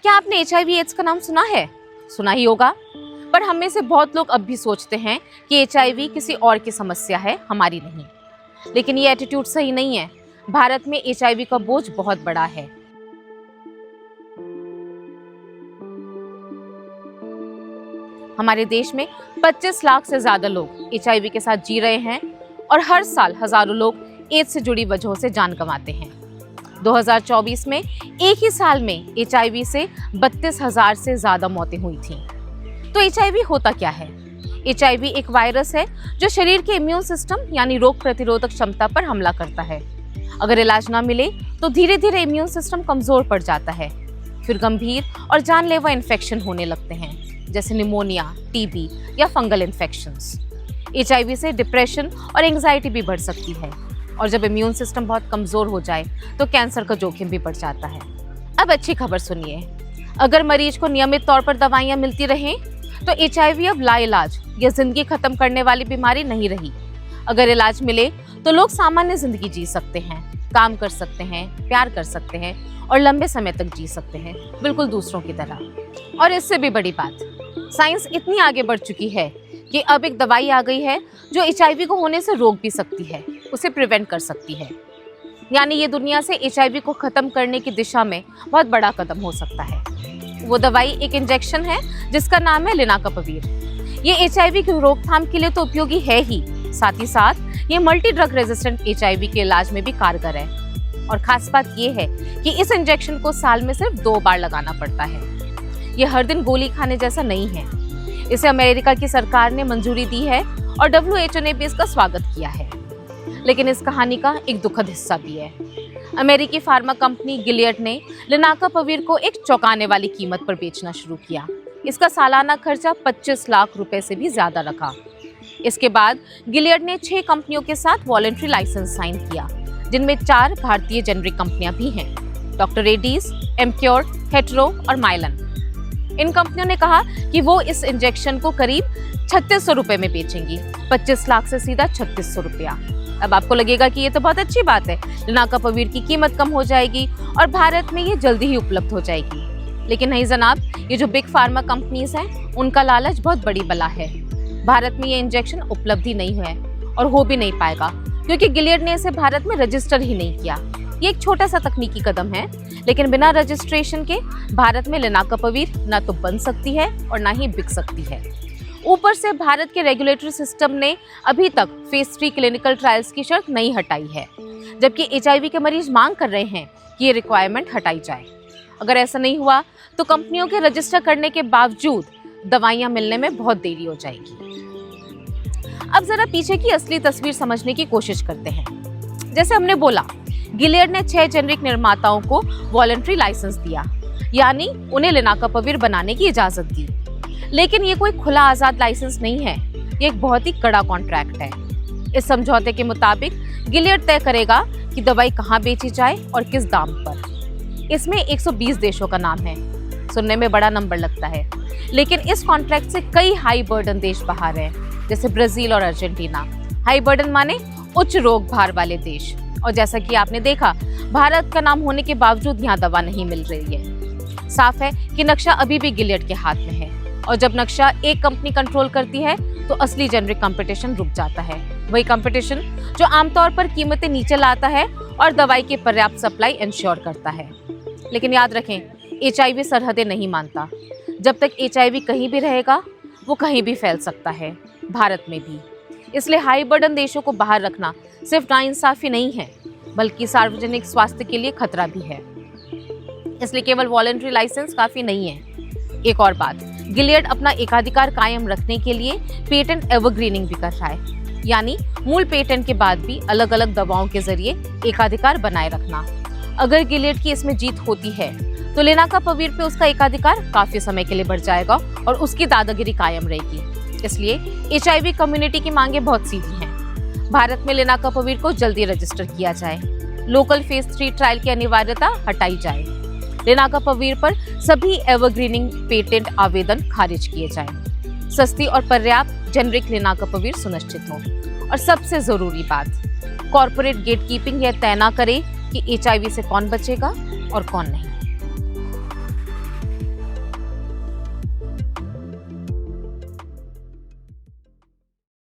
क्या आपने HIV ads का नाम सुना है? सुना ही होगा, पर हम में से बहुत लोग अब भी सोचते हैं कि HIV किसी और की समस्या है, हमारी नहीं। लेकिन ये एटीट्यूड सही नहीं है। भारत में HIV का बोझ बहुत बड़ा है। हमारे देश में 25 लाख से ज्यादा लोग HIV के साथ जी रहे हैं और हर साल हजारों लोग एड्स से जुड़ी वजहों से जान गंवाते हैं। 2024 में एक ही साल में HIV से 32,000 से ज्यादा मौतें हुई थीं। तो HIV होता क्या है? HIV एक वायरस है जो शरीर के इम्यून सिस्टम यानी रोग प्रतिरोधक क्षमता पर हमला करता है। अगर इलाज ना मिले तो धीरे धीरे इम्यून सिस्टम कमजोर पड़ जाता है। फिर गंभीर और जानलेवा इन्फेक्शन होने लगते हैं, जैसे निमोनिया, TB या फंगल इन्फेक्शंस। HIV से डिप्रेशन और एंग्जाइटी भी बढ़ सकती है, और जब इम्यून सिस्टम बहुत कमजोर हो जाए तो कैंसर का जोखिम भी बढ़ जाता है। अब अच्छी खबर सुनिए, अगर मरीज को नियमित तौर पर दवाइयां मिलती रहें तो HIV अब लाइलाज या जिंदगी खत्म करने वाली बीमारी नहीं रही। अगर इलाज मिले तो लोग सामान्य जिंदगी जी सकते हैं, काम कर सकते हैं, प्यार कर सकते हैं और लंबे समय तक जी सकते हैं, बिल्कुल दूसरों की तरह। और इससे भी बड़ी बात, साइंस इतनी आगे बढ़ चुकी है कि अब एक दवाई आ गई है जो HIV को होने से रोक भी सकती है, उसे प्रिवेंट कर सकती है। यानी ये दुनिया से HIV को खत्म करने की दिशा में बहुत बड़ा कदम हो सकता है। वो दवाई एक इंजेक्शन है जिसका नाम है लिनाकापावीर। ये HIV की रोकथाम के लिए तो उपयोगी है ही, साथ ही साथ ये मल्टी ड्रग रेजिस्टेंट HIV के इलाज में भी कारगर है। और खास बात ये है कि इस इंजेक्शन को साल में सिर्फ 2 बार लगाना पड़ता है। ये हर दिन गोली खाने जैसा नहीं है। इसे अमेरिका की सरकार ने मंजूरी दी है और WHO ने भी इसका स्वागत किया है। लेकिन इस कहानी का एक दुखद हिस्सा भी है। अमेरिकी फार्मा कंपनी गिलियड ने लिनाकापावीर को एक चौंकाने वाली कीमत पर बेचना शुरू किया। इसका सालाना खर्चा 25 लाख रुपए से भी ज्यादा रखा। इसके बाद गिलियड ने 6 कंपनियों के साथ वॉलंटरी लाइसेंस साइन किया, जिनमें 4 भारतीय जेनरिक कंपनियां भी हैं, डॉक्टर रेड्डीज, एमक्योर, हेटेरो और माइलन। इन कंपनियों ने कहा कि वो इस इंजेक्शन को करीब 3600 रुपए में बेचेंगी, 25 लाख से सीधा 3600 रुपया। अब आपको लगेगा कि ये तो बहुत अच्छी बात है, लिनाकापावीर की कीमत कम हो जाएगी और भारत में ये जल्दी ही उपलब्ध हो जाएगी। लेकिन नहीं जनाब, ये जो बिग फार्मा कंपनीज हैं, उनका लालच बहुत बड़ी बला है। भारत में ये इंजेक्शन उपलब्ध ही नहीं है और हो भी नहीं पाएगा, क्योंकि गिलियड ने इसे भारत में रजिस्टर ही नहीं किया। ये एक छोटा सा तकनीकी कदम है, लेकिन बिना रजिस्ट्रेशन के भारत में लिनाकापावीर ना तो बन सकती है और ना ही बिक सकती है। ऊपर से भारत के रेगुलेटरी सिस्टम ने अभी तक फेज 3 क्लिनिकल ट्रायल्स की शर्त नहीं हटाई है, जबकि HIV के मरीज मांग कर रहे हैं कि ये रिक्वायरमेंट हटाई जाए। अगर ऐसा नहीं हुआ तो कंपनियों के रजिस्टर करने के बावजूद दवाइयां मिलने में बहुत देरी हो जाएगी। अब जरा पीछे की असली तस्वीर समझने की कोशिश करते हैं। जैसे हमने बोला, गिलियड ने 6 जेनरिक निर्माताओं को वॉलंटरी लाइसेंस दिया, यानी उन्हें लिनाकापावीर बनाने की इजाजत दी। लेकिन ये कोई खुला आजाद लाइसेंस नहीं है, ये एक बहुत ही कड़ा कॉन्ट्रैक्ट है। इस समझौते के मुताबिक गिलियड तय करेगा कि दवाई कहाँ बेची जाए और किस दाम पर। इसमें 120 देशों का नाम है। सुनने में बड़ा नंबर लगता है, लेकिन इस कॉन्ट्रैक्ट से कई हाई बर्डन देश बाहर हैं, जैसे ब्राजील और अर्जेंटीना। हाई बर्डन माने उच्च रोग भार वाले देश। और जैसा कि आपने देखा, भारत का नाम होने के बावजूद यहाँ दवा नहीं मिल रही है। साफ है कि नक्शा अभी भी गिलियड के हाथ में है, और जब नक्शा एक कंपनी कंट्रोल करती है तो असली जेनरिक कंपटीशन रुक जाता है। वही कंपटीशन जो आमतौर पर कीमतें नीचे लाता है और दवाई की पर्याप्त सप्लाई इंश्योर करता है। लेकिन याद रखें, HIV सरहदें नहीं मानता। जब तक HIV कहीं भी रहेगा, वो कहीं भी फैल सकता है, भारत में भी। इसलिए हाई बर्डन देशों को बाहर रखना सिर्फ नाइंसाफी नहीं है, बल्कि सार्वजनिक स्वास्थ्य के लिए खतरा भी है। इसलिए केवल वॉलंटरी लाइसेंस काफी नहीं है। एक और बात, गिलियड अपना एकाधिकार कायम रखने के लिए पेटेंट एवरग्रीनिंग भी कर रहा है, यानी मूल पेटेंट के बाद भी अलग अलग दवाओं के जरिए एकाधिकार बनाए रखना। अगर गिलियड की इसमें जीत होती है तो लिनाकापावीर पे उसका एकाधिकार काफी समय के लिए बढ़ जाएगा और उसकी दादागिरी कायम रहेगी। इसलिए HIV कम्युनिटी की मांगे बहुत सीधी हैं। भारत में लिनाकापावीर को जल्दी रजिस्टर किया जाए, लोकल फेज 3 ट्रायल की अनिवार्यता हटाई जाए, लिनाकापावीर पर सभी एवरग्रीनिंग पेटेंट आवेदन खारिज किए जाएं, सस्ती और पर्याप्त जेनरिक लिनाकापावीर सुनिश्चित हो, और सबसे जरूरी बात, कॉर्पोरेट गेटकीपिंग यह तय न करे कि HIV से कौन बचेगा और कौन नहीं।